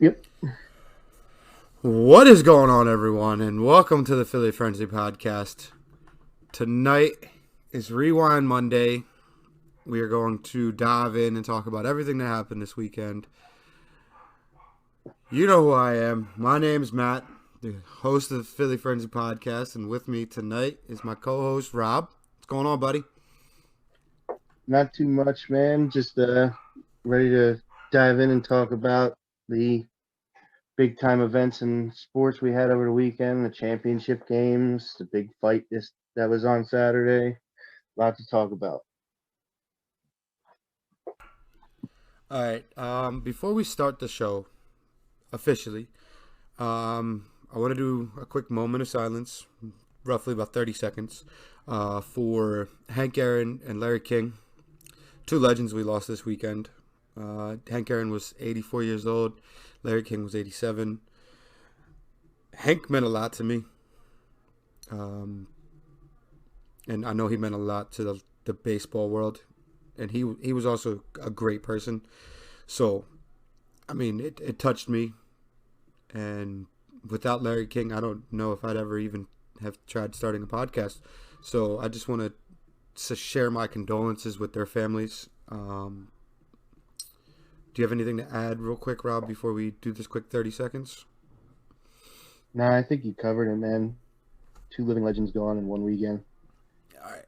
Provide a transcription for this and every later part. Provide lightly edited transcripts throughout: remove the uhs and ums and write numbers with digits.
Yep. What is going on, everyone, and welcome to the Philly Frenzy podcast. Tonight is Rewind Monday. We are going to dive in and talk about everything that happened this weekend. You know who I am. My name's Matt, the host of the Philly Frenzy podcast, and with me tonight is my co-host Rob. What's going on, buddy? Not too much, man. Just ready to dive in and talk about the big time events in sports we had over the weekend, the championship games, the big fight that was on Saturday. A lot to talk about. All right. Before we start the show officially, I want to do a quick moment of silence, roughly about 30 seconds, for Hank Aaron and Larry King, two legends we lost this weekend. Hank Aaron was 84 years old. Larry King was 87. Hank meant a lot to me, um, and I know he meant a lot to the baseball world. And he was also a great person. So, I mean, it touched me. And without Larry King, I don't know if I'd ever even have tried starting a podcast. So I just want to share my condolences with their families. Do you have anything to add, real quick, Rob, before we do this quick 30 seconds? Nah, I think you covered it, man. Two living legends gone in one weekend. All right.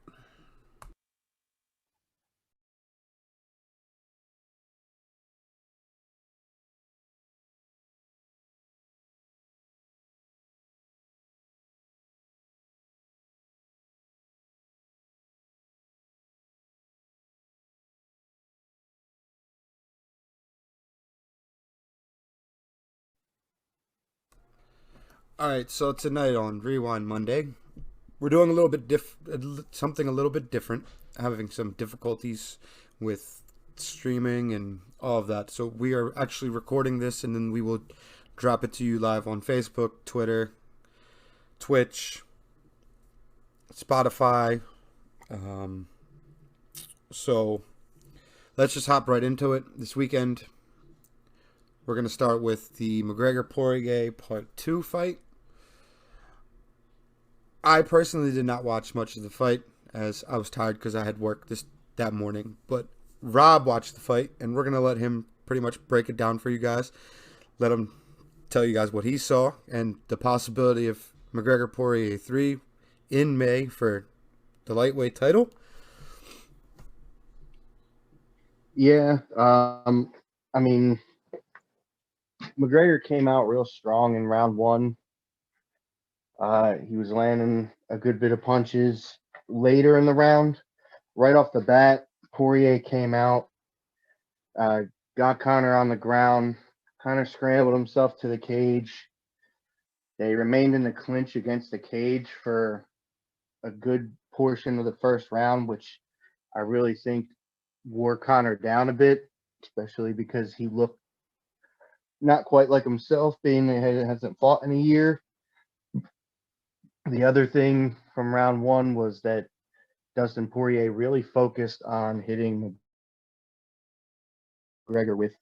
All right. So tonight on Rewind Monday, we're doing a little bit something a little bit different. Having some difficulties with streaming and all of that. So we are actually recording this, and then we will drop it to you live on Facebook, Twitter, Twitch, Spotify. Um, so let's just hop right into it. This weekend, we're going to start with the McGregor Poirier Part 2 fight. I personally did not watch much of the fight as I was tired because I had work that morning. But Rob watched the fight, and we're going to let him pretty much break it down for you guys. Let him tell you guys what he saw and the possibility of McGregor Poirier 3 in May for the lightweight title. Yeah. I mean, McGregor came out real strong in round one. He was landing a good bit of punches later in the round. Right off the bat, Poirier came out, uh, got Connor on the ground, kind of scrambled himself to the cage. They remained in the clinch against the cage for a good portion of the first round, which I really think wore Connor down a bit, especially because he looked not quite like himself, being that he hasn't fought in a year. The other thing from round one was that Dustin Poirier really focused on hitting McGregor with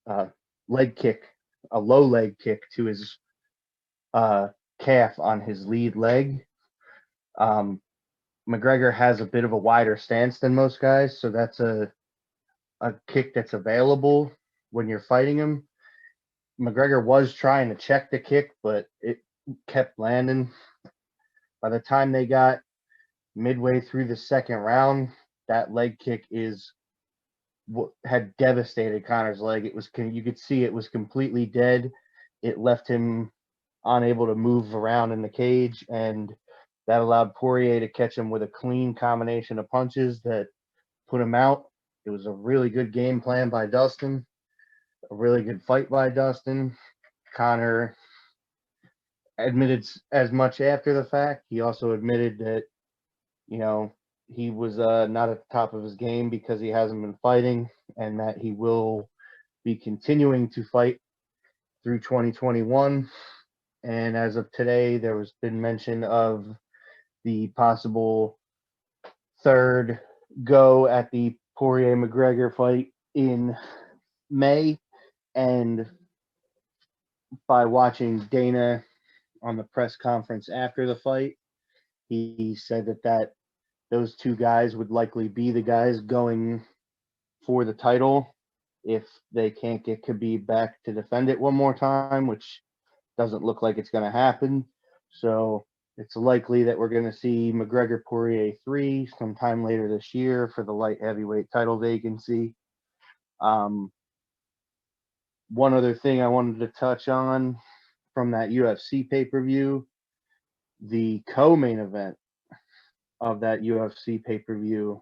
uh, leg kick, a low leg kick to his uh, calf on his lead leg. Um, McGregor has a bit of a wider stance than most guys, so that's a kick that's available when you're fighting him. McGregor was trying to check the kick, but it kept landing. By the time they got midway through the second round, that leg kick is what had devastated Connor's leg. It was you could see it was completely dead. It left him unable to move around in the cage, and that allowed Poirier to catch him with a clean combination of punches that put him out. It was a really good game plan by Dustin, a really good fight by Dustin. Connor admitted as much after the fact. He also admitted that, you know, he was not at the top of his game because he hasn't been fighting, and that he will be continuing to fight through 2021. And as of today, there was been mention of the possible third go at the Poirier McGregor fight in May. And by watching Dana on the press conference after the fight. He said that those two guys would likely be the guys going for the title if they can't get Khabib back to defend it one more time, which doesn't look like it's going to happen. So it's likely that we're going to see McGregor Poirier 3 sometime later this year for the light heavyweight title vacancy. One other thing I wanted to touch on from that UFC pay-per-view, the co-main event of that UFC pay-per-view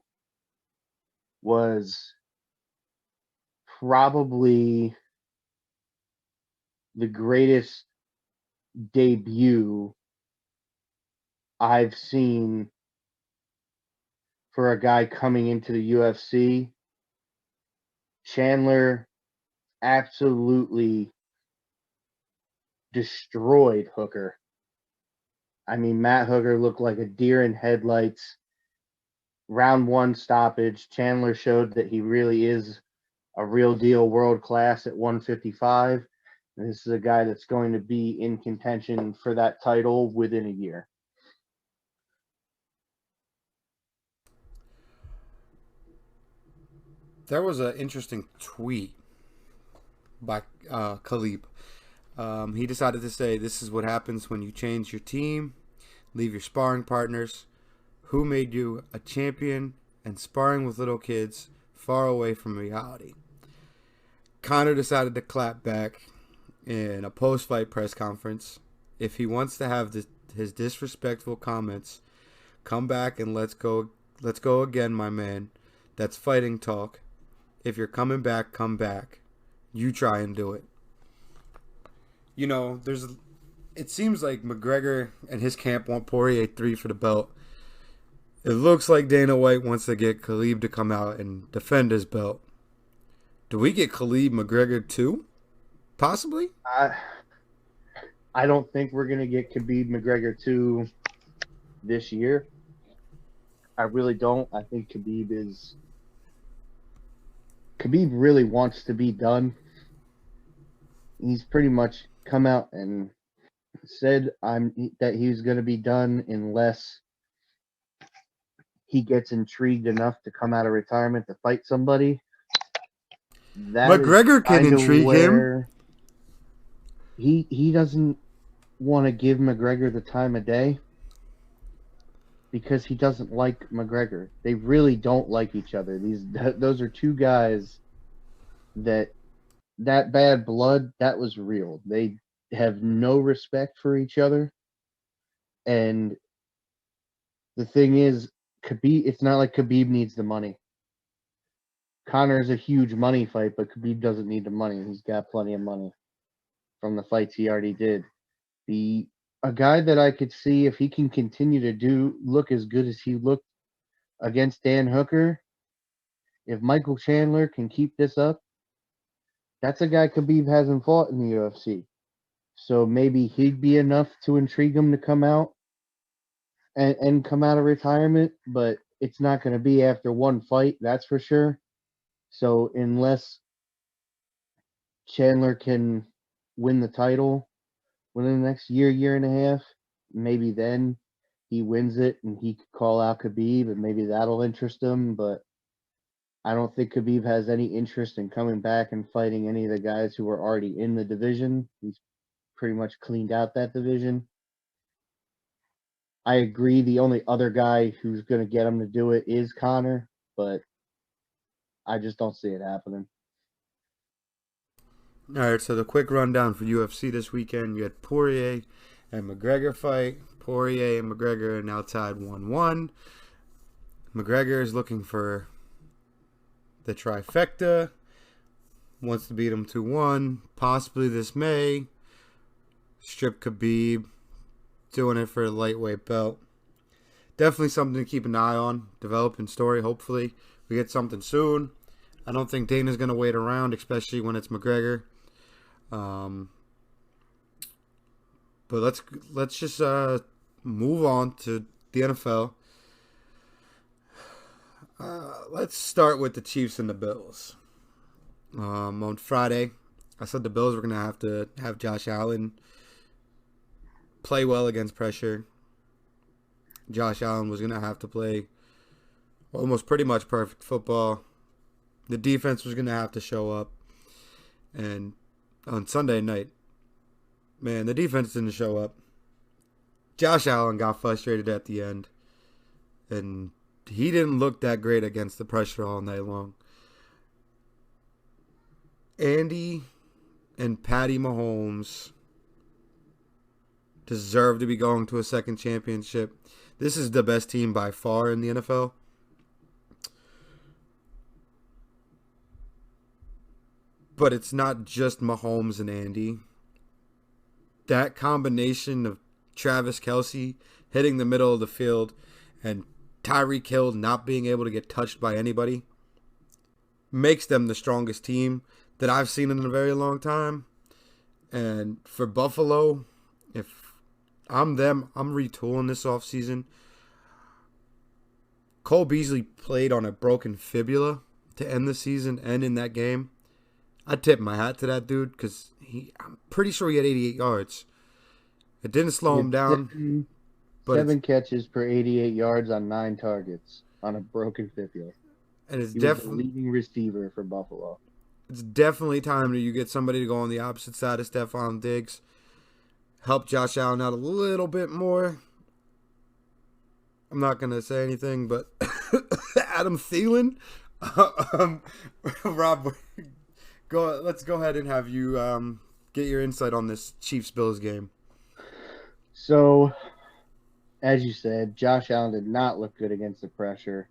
was probably the greatest debut I've seen for a guy coming into the UFC. Chandler absolutely destroyed Hooker. I mean, Matt Hooker looked like a deer in headlights. Round one stoppage. Chandler showed that he really is a real deal world class at 155. And this is a guy that's going to be in contention for that title within a year. There was an interesting tweet by Khabib. He decided to say, "This is what happens when you change your team, leave your sparring partners, who made you a champion, and sparring with little kids far away from reality." Conor decided to clap back in a post-fight press conference. If he wants to have his disrespectful comments, come back and let's go again, my man. That's fighting talk. If you're coming back, come back. You try and do it. You know, it seems like McGregor and his camp want Poirier 3 for the belt. It looks like Dana White wants to get Khabib to come out and defend his belt. Do we get Khabib McGregor 2? Possibly? I don't think we're going to get Khabib McGregor 2 this year. I really don't. I think Khabib really wants to be done. He's pretty much come out and said that he was going to be done unless he gets intrigued enough to come out of retirement to fight somebody. McGregor can intrigue him. He doesn't want to give McGregor the time of day because he doesn't like McGregor. They really don't like each other. Those are two guys that bad blood, that was real. They have no respect for each other. And the thing is, it's not like Khabib needs the money. Conor's a huge money fight, but Khabib doesn't need the money. He's got plenty of money from the fights he already did. A guy that I could see if he can continue to look as good as he looked against Dan Hooker, if Michael Chandler can keep this up, that's a guy Khabib hasn't fought in the UFC. So maybe he'd be enough to intrigue him to come out and come out of retirement, but it's not going to be after one fight, that's for sure. So unless Chandler can win the title within the next year and a half, maybe then he wins it and he could call out Khabib and maybe that'll interest him. But I don't think Khabib has any interest in coming back and fighting any of the guys who are already in the division. He's pretty much cleaned out that division. I agree the only other guy who's going to get him to do it is Conor, but I just don't see it happening. All right, so the quick rundown for UFC this weekend. You had Poirier and McGregor fight. Poirier and McGregor are now tied 1-1. McGregor is looking for the trifecta. Wants to beat him 2-1. Possibly this May. Strip Khabib. Doing it for a lightweight belt. Definitely something to keep an eye on. Developing story, hopefully. We get something soon. I don't think Dana's going to wait around, especially when it's McGregor. But let's just move on to the NFL. Let's start with the Chiefs and the Bills. On Friday, I said the Bills were going to have Josh Allen play well against pressure. Josh Allen was going to have to play almost pretty much perfect football. The defense was going to have to show up. And on Sunday night, man, the defense didn't show up. Josh Allen got frustrated at the end. And he didn't look that great against the pressure all night long. Andy and Patty Mahomes deserve to be going to a second championship. This is the best team by far in the NFL. But it's not just Mahomes and Andy. That combination of Travis Kelce hitting the middle of the field and Tyreek Hill not being able to get touched by anybody makes them the strongest team that I've seen in a very long time. And for Buffalo, if I'm them, I'm retooling this offseason. Cole Beasley played on a broken fibula to end the season and in that game. I tip my hat to that dude because I'm pretty sure he had 88 yards. It didn't slow him down. But 7 catches for 88 yards on 9 targets on a broken fibula. And it's He was the definitely leading receiver for Buffalo. It's definitely time that you get somebody to go on the opposite side of Stephon Diggs. Help Josh Allen out a little bit more. I'm not going to say anything, but Adam Thielen. Rob, let's go ahead and have you get your insight on this Chiefs-Bills game. So, as you said, Josh Allen did not look good against the pressure.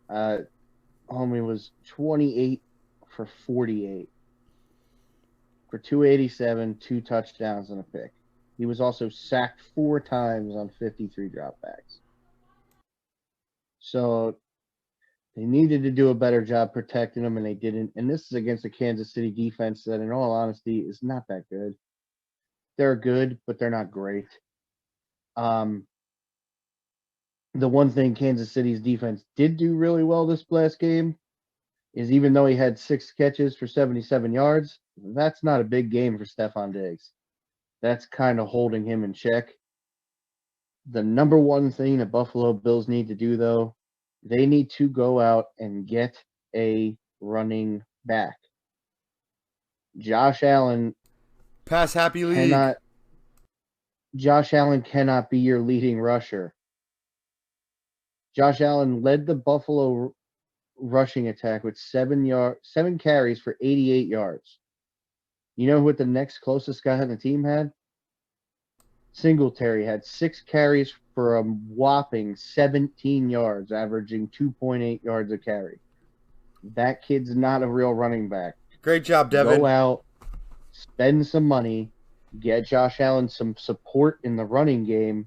Homie was 28 for 48 for 287, 2 touchdowns and a pick. He was also sacked 4 times on 53 dropbacks. So they needed to do a better job protecting him, and they didn't. And this is against a Kansas City defense that, in all honesty, is not that good. They're good, but they're not great. The one thing Kansas City's defense did do really well this last game is, even though he had 6 catches for 77 yards, that's not a big game for Stephon Diggs. That's kind of holding him in check. The number one thing the Buffalo Bills need to do, though, they need to go out and get a running back. Josh Allen Pass happy league. Josh Allen cannot be your leading rusher. Josh Allen led the Buffalo rushing attack with 7 carries for 88 yards. You know what the next closest guy on the team had? Singletary had 6 carries for a whopping 17 yards, averaging 2.8 yards a carry. That kid's not a real running back. Great job, Devin. Go out, spend some money, get Josh Allen some support in the running game,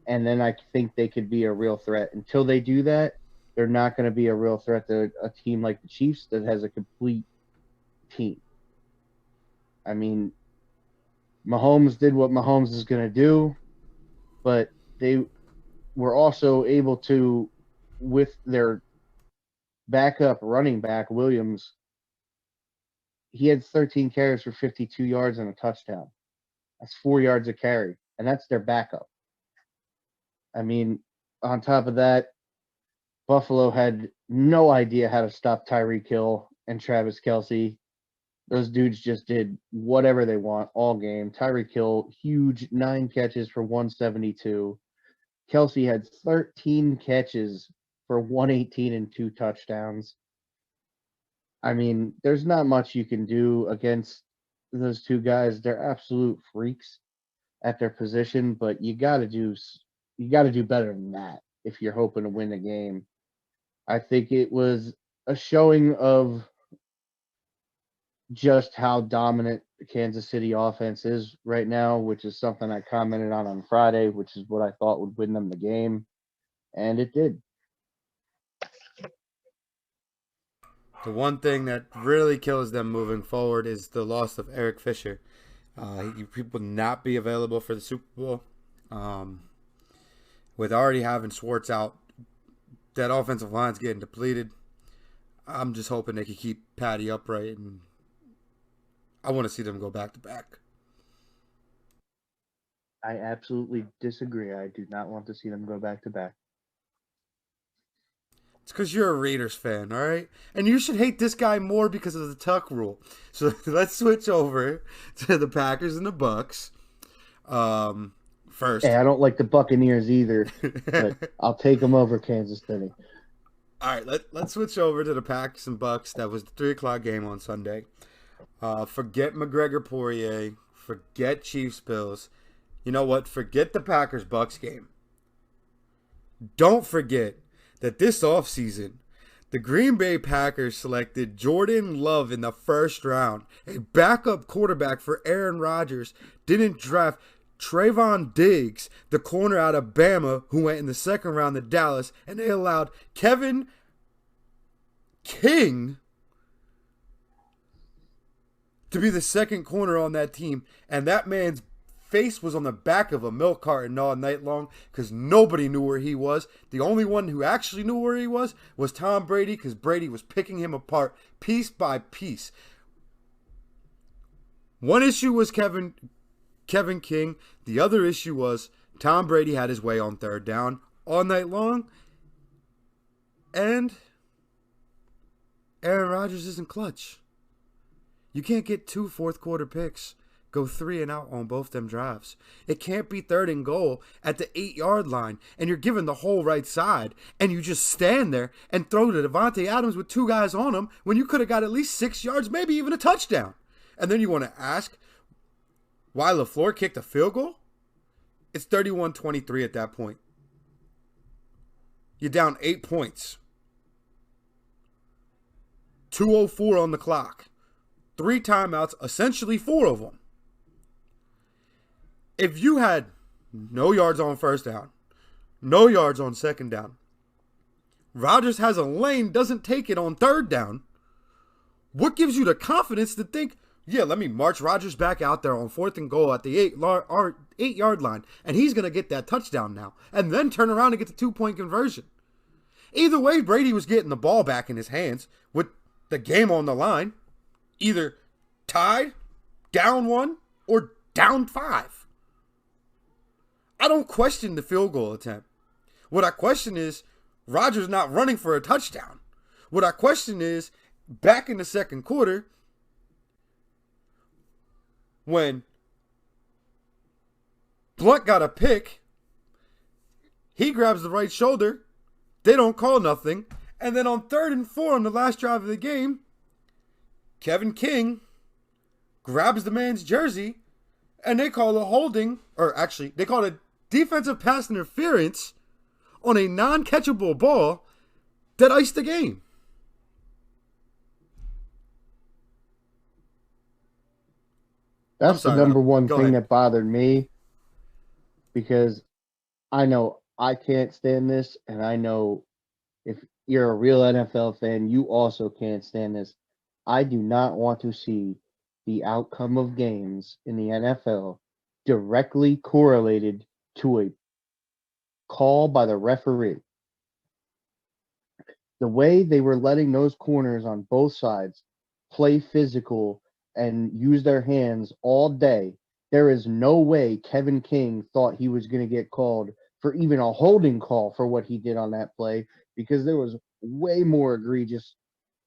and then I think they could be a real threat. Until they do that, they're not going to be a real threat to a team like the Chiefs that has a complete team. I mean, Mahomes did what Mahomes is going to do, but they were also able to, with their backup running back, Williams, he had 13 carries for 52 yards and a touchdown. That's 4 yards a carry, and that's their backup. I mean, on top of that, Buffalo had no idea how to stop Tyreek Hill and Travis Kelce. Those dudes just did whatever they want all game. Tyreek Hill, huge 9 catches for 172. Kelce had 13 catches for 118 and 2 touchdowns. I mean, there's not much you can do against those two guys. They're absolute freaks at their position, but you got to do better than that if you're hoping to win the game. I think it was a showing of just how dominant the Kansas City offense is right now, which is something I commented on Friday, which is what I thought would win them the game, and it did. The one thing that really kills them moving forward is the loss of Eric Fisher. He will not be available for the Super Bowl. With already having Schwartz out, that offensive line's getting depleted. I'm just hoping they can keep Patty upright, and I want to see them go back to back. I absolutely disagree. I do not want to see them go back to back. It's because you're a Raiders fan, all right? And you should hate this guy more because of the Tuck rule. So let's switch over to the Packers and the Bucks. First. Hey, I don't like the Buccaneers either, but I'll take them over Kansas City. All right, let's switch over to the Packers and Bucks. That was the 3:00 game on Sunday. Forget McGregor Poirier. Forget Chiefs Bills. You know what? Forget the Packers Bucks game. Don't forget that this offseason, the Green Bay Packers selected Jordan Love in the first round, a backup quarterback for Aaron Rodgers. Didn't draft Trayvon Diggs, the corner out of Bama, who went in the second round to Dallas, and they allowed Kevin King to be the second corner on that team, and that man's face was on the back of a milk carton all night long because nobody knew where he was. The only one who actually knew where he was Tom Brady, because Brady was picking him apart piece by piece. One issue was Kevin King. The other issue was Tom Brady had his way on third down all night long, and Aaron Rodgers isn't clutch. You can't get 2 fourth-quarter picks, go 3 and out on both them drives. It can't be 3rd and goal at the 8-yard line, and you're given the whole right side, and you just stand there and throw to Davante Adams with 2 guys on him when you could have got at least 6 yards, maybe even a touchdown. And then you want to ask why LaFleur kicked a field goal? It's 31-23 at that point. You're down 8 points. 2:04 on the clock. 3 timeouts, essentially 4 of them. If you had no yards on first down, no yards on second down, Rodgers has a lane, doesn't take it on third down, what gives you the confidence to think, yeah, let me march Rodgers back out there on 4th and goal at the 8-yard line, and he's going to get that touchdown now, and then turn around and get the 2-point conversion? Either way, Brady was getting the ball back in his hands with the game on the line. Either tied, down 1, or down 5. I don't question the field goal attempt. What I question is Rodgers not running for a touchdown. What I question is back in the second quarter when Blunt got a pick, he grabs the right shoulder, they don't call nothing, and then on 3rd and 4 on the last drive of the game, Kevin King grabs the man's jersey, and they call a holding, or actually, they call a defensive pass interference on a non-catchable ball that iced the game. That's the number one thing ahead. that bothered me, because I know I can't stand this, and I know if you're a real NFL fan, you also can't stand this. I do not want to see the outcome of games in the NFL directly correlated to a call by the referee. The way they were letting those corners on both sides play physical and use their hands all day, there is no way Kevin King thought he was going to get called for even a holding call for what he did on that play, because there was way more egregious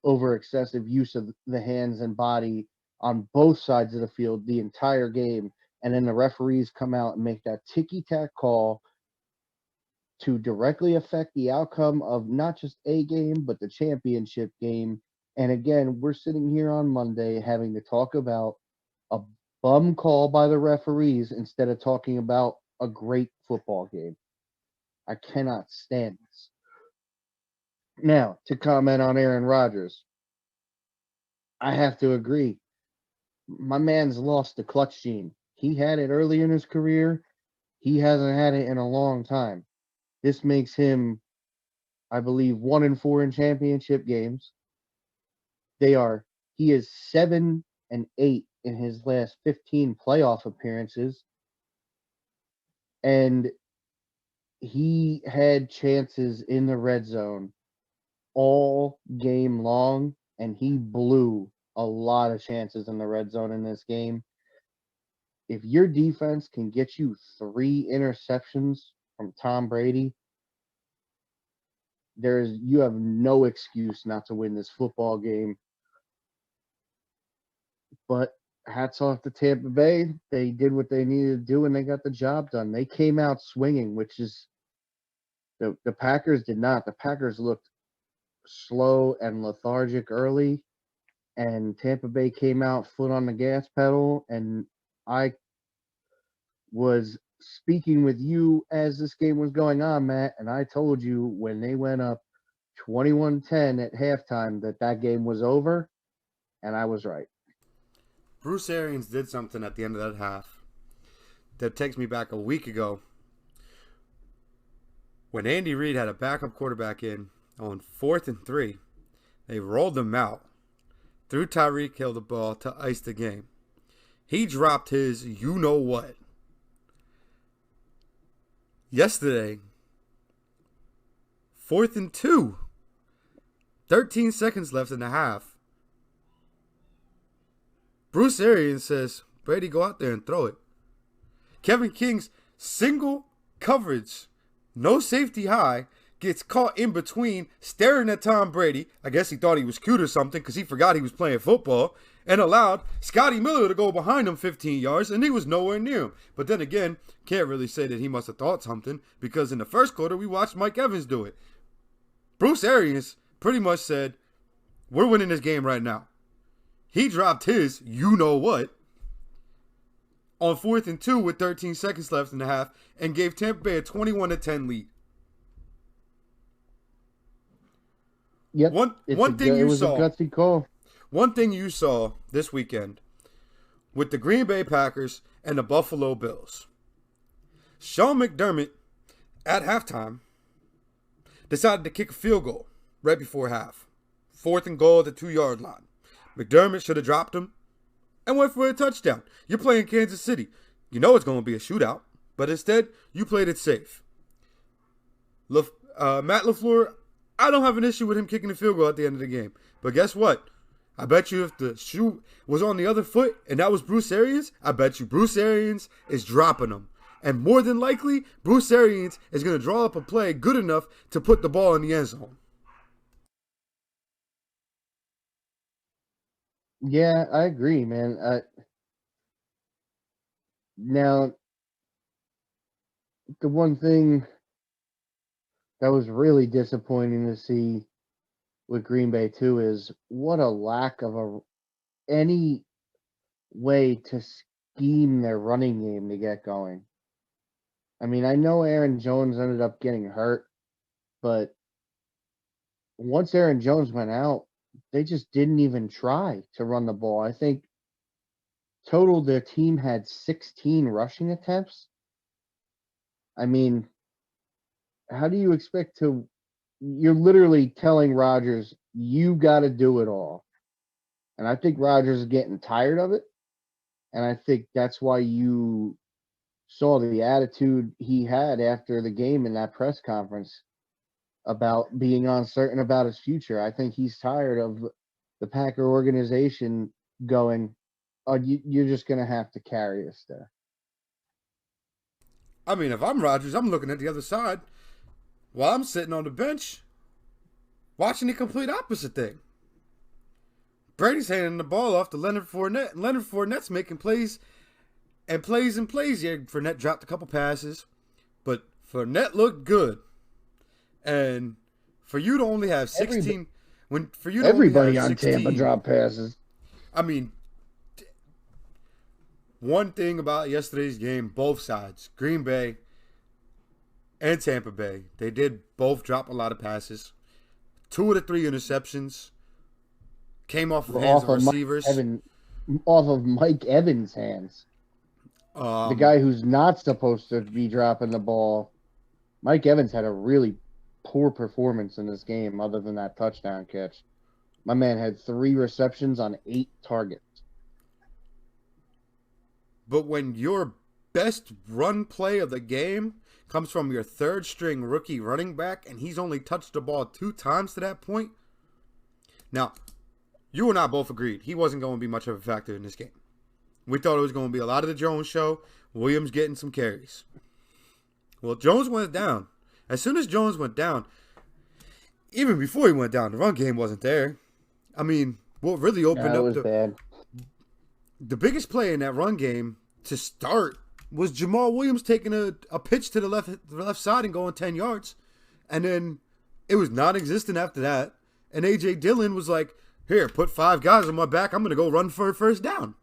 over excessive use of the hands and body on both sides of the field the entire game. And then the referees come out and make that ticky-tack call to directly affect the outcome of not just a game, but the championship game. And again, we're sitting here on Monday having to talk about a bum call by the referees instead of talking about a great football game. I cannot stand this. Now, to comment on Aaron Rodgers, I have to agree. My man's lost the clutch gene. He had it early in his career. He hasn't had it in a long time. This makes him, I believe, 1-4 in championship games. He is 7-8 in his last 15 playoff appearances. And he had chances in the red zone all game long, and he blew a lot of chances in the red zone in this game. If your defense can get you 3 interceptions from Tom Brady, you have no excuse not to win this football game. But hats off to Tampa Bay. They did what they needed to do, and they got the job done. They came out swinging, which is the Packers did not. The Packers looked slow and lethargic early, and Tampa Bay came out foot on the gas pedal. And I was speaking with you as this game was going on, Matt, and I told you when they went up 21-10 at halftime that game was over, and I was right. Bruce Arians did something at the end of that half that takes me back a week ago when Andy Reid had a backup quarterback in on 4th and 3. They rolled him out, threw Tyreek Hill the ball to ice the game. He dropped his you-know-what. Yesterday, 4th and 2, 13 seconds left in the half. Bruce Arians says, Brady, go out there and throw it. Kevin King's single coverage, no safety high, gets caught in between, staring at Tom Brady. I guess he thought he was cute or something because he forgot he was playing football, and allowed Scotty Miller to go behind him 15 yards, and he was nowhere near him. But then again, can't really say that he must have thought something, because in the first quarter, we watched Mike Evans do it. Bruce Arians pretty much said, we're winning this game right now. He dropped his you-know-what on 4th and 2 with 13 seconds left in the half and gave Tampa Bay a 21-10 lead. Yep. One thing you saw. A gutsy call. One thing you saw this weekend with the Green Bay Packers and the Buffalo Bills. Sean McDermott, at halftime, decided to kick a field goal right before half. 4th and goal at the 2-yard line. McDermott should have dropped him and went for a touchdown. You're playing Kansas City. You know it's going to be a shootout, but instead, you played it safe. Matt LaFleur, I don't have an issue with him kicking the field goal at the end of the game. But guess what? I bet you if the shoe was on the other foot and that was Bruce Arians, I bet you Bruce Arians is dropping them. And more than likely, Bruce Arians is going to draw up a play good enough to put the ball in the end zone. Yeah, I agree, man. Now, the one thing that was really disappointing to see with Green Bay too is what a lack of any way to scheme their running game to get going. I mean, I know Aaron Jones ended up getting hurt, but once Aaron Jones went out, they just didn't even try to run the ball. I think total their team had 16 rushing attempts. I mean, how do you expect to? You're literally telling Rodgers, you got to do it all. And I think Rodgers is getting tired of it. And I think that's why you saw the attitude he had after the game in that press conference about being uncertain about his future. I think he's tired of the Packer organization going, oh, you're just going to have to carry us there. I mean, if I'm Rodgers, I'm looking at the other side while I'm sitting on the bench watching the complete opposite thing. Brady's handing the ball off to Leonard Fournette, and Leonard Fournette's making plays and plays and plays. Yeah, Fournette dropped a couple passes, but Fournette looked good. And for you to only have 16, everybody on 16, Tampa drop passes. I mean, one thing about yesterday's game, both sides, Green Bay and Tampa Bay, they did both drop a lot of passes. 2 of the 3 interceptions came off of hands of receivers. Off of Mike Evans' hands. The guy who's not supposed to be dropping the ball. Mike Evans had a really poor performance in this game other than that touchdown catch. My man had 3 receptions on 8 targets. But when your best run play of the game comes from your 3rd string rookie running back and he's only touched the ball 2 times to that point. Now, you and I both agreed he wasn't going to be much of a factor in this game. We thought it was going to be a lot of the Jones show, Williams getting some carries. Well, Jones went down. As soon as Jones went down, even before he went down, the run game wasn't there. I mean, what really opened It up was bad. the biggest play in that run game to start was Jamal Williams taking a pitch to the left side and going 10 yards. And then it was non-existent after that. And A.J. Dillon was like, here, put 5 guys on my back. I'm going to go run for a first down.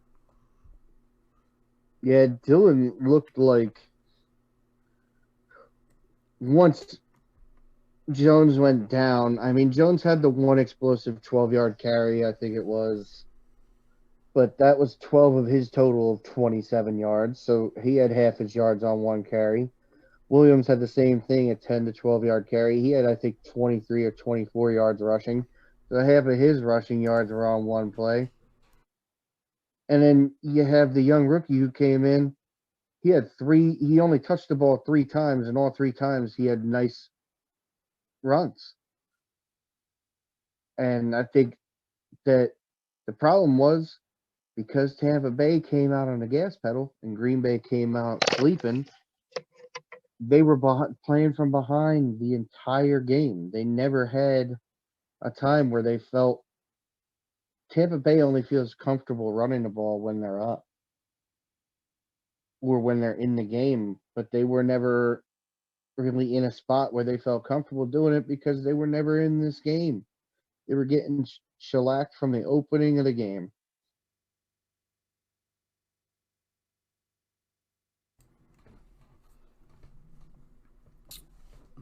Yeah, Dillon looked like once Jones went down. I mean, Jones had the one explosive 12-yard carry, I think it was. But that was 12 of his total of 27 yards. So he had half his yards on one carry. Williams had the same thing, a 10 to 12-yard carry. He had, I think, 23 or 24 yards rushing. So half of his rushing yards were on one play. And then you have the young rookie who came in. He only touched the ball 3 times, and all 3 times he had nice runs. And I think that the problem was because Tampa Bay came out on the gas pedal and Green Bay came out sleeping, they were playing from behind the entire game. They never had a time where they felt Tampa Bay only feels comfortable running the ball when they're up or when they're in the game, but they were never really in a spot where they felt comfortable doing it because they were never in this game. They were getting shellacked from the opening of the game.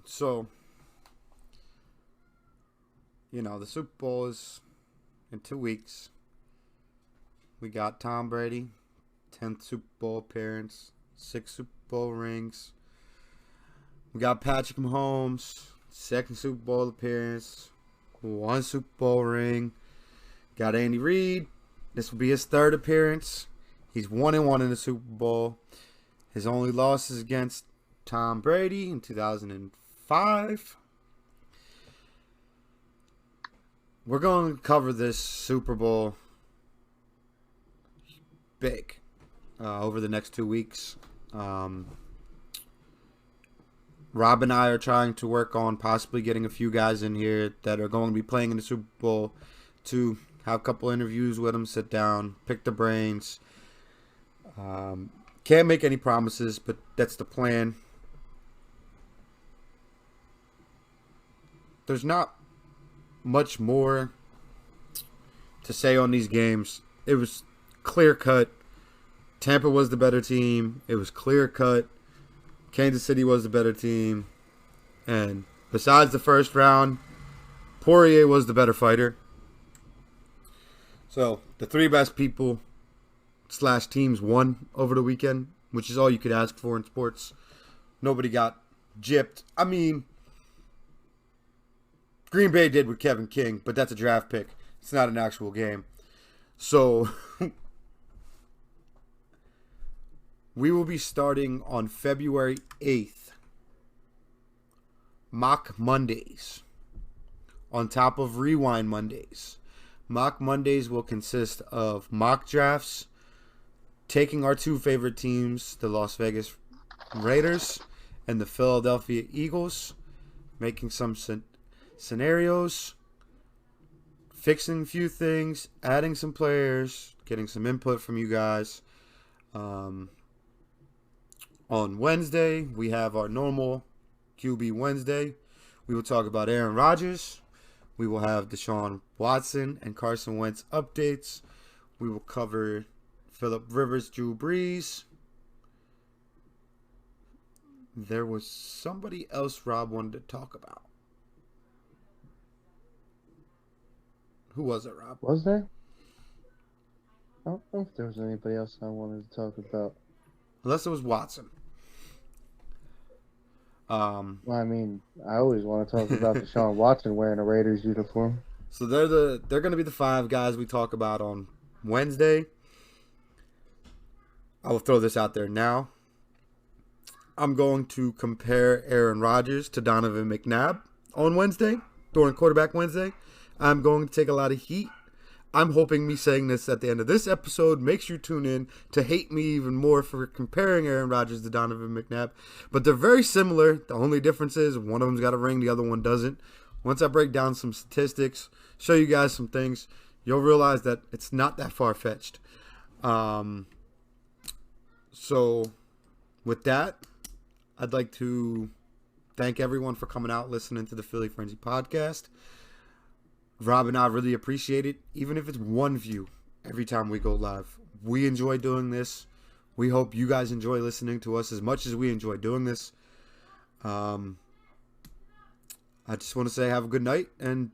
So, the Super Bowl is in 2 weeks. We got Tom Brady, 10th Super Bowl appearance, 6 Super Bowl rings. We got Patrick Mahomes, 2nd Super Bowl appearance, 1 Super Bowl ring. Got Andy Reid. This will be his 3rd appearance. He's 1-1 in the Super Bowl. His only loss is against Tom Brady in 2005. We're going to cover this Super Bowl big over the next 2 weeks. Rob and I are trying to work on possibly getting a few guys in here that are going to be playing in the Super Bowl to have a couple interviews with them, sit down, pick the brains. Can't make any promises, but that's the plan. There's not much more to say on these games. It was clear cut. Tampa was the better team. It was clear cut. Kansas City was the better team. And besides the first round, Poirier was the better fighter. So the 3 best people / teams won over the weekend, which is all you could ask for in sports. Nobody got gypped. I mean, Green Bay did with Kevin King, but that's a draft pick. It's not an actual game. So we will be starting on February 8th. Mock Mondays on top of Rewind Mondays. Mock Mondays will consist of mock drafts, taking our 2 favorite teams, the Las Vegas Raiders and the Philadelphia Eagles, making some scenarios, fixing a few things, adding some players, getting some input from you guys. On Wednesday, we have our normal QB Wednesday. We will talk about Aaron Rodgers. We will have Deshaun Watson and Carson Wentz updates. We will cover Phillip Rivers, Drew Brees. There was somebody else Rob wanted to talk about. Who was it, Rob? Was there? I don't know if there was anybody else I wanted to talk about. Unless it was Watson. Well, I mean, I always want to talk about Deshaun Watson wearing a Raiders uniform. So they're going to be the 5 guys we talk about on Wednesday. I will throw this out there now. I'm going to compare Aaron Rodgers to Donovan McNabb on Wednesday, during Quarterback Wednesday. I'm going to take a lot of heat. I'm hoping me saying this at the end of this episode makes you tune in to hate me even more for comparing Aaron Rodgers to Donovan McNabb. But they're very similar. The only difference is one of them's got a ring, the other one doesn't. Once I break down some statistics, show you guys some things, you'll realize that it's not that far-fetched. So with that, I'd like to thank everyone for coming out, listening to the Philly Frenzy podcast. Rob and I really appreciate it, even if it's one view every time we go live. We enjoy doing this. We hope you guys enjoy listening to us as much as we enjoy doing this. I just want to say have a good night, and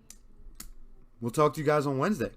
we'll talk to you guys on Wednesday.